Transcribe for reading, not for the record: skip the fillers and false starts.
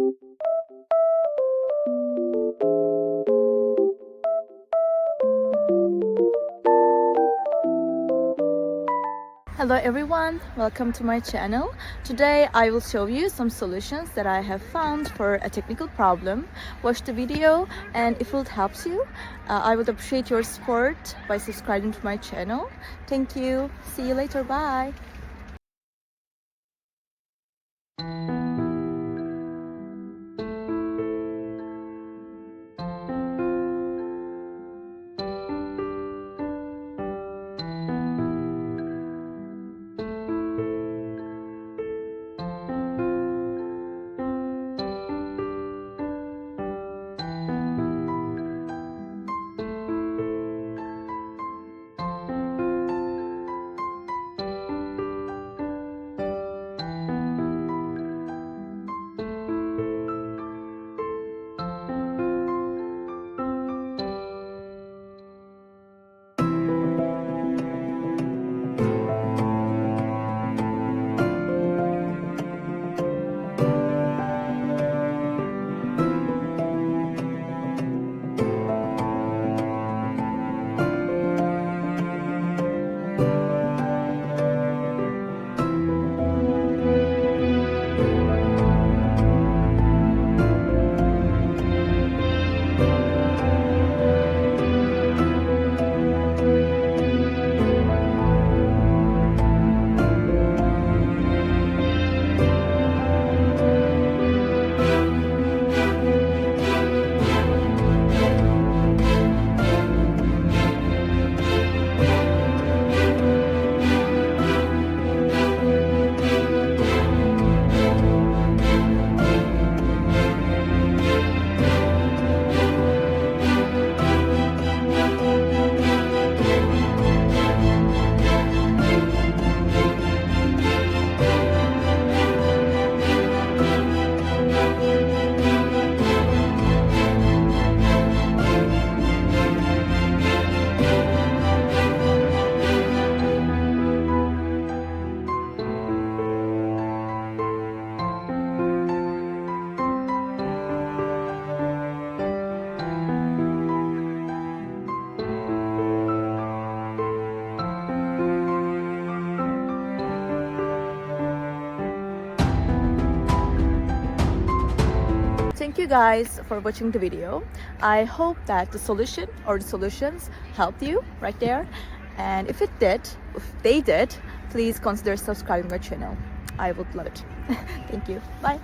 Hello everyone, welcome to my channel. Today I will show you some solutions that I have found for a technical problem. Watch the video, and if it helps you, I would appreciate your support by subscribing to my channel. Thank you. See you later. Bye. Thank you guys for watching the video. I hope that the solution or the solutions helped you right there. And if they did, please consider subscribing my channel. I would love it. Thank you. Bye.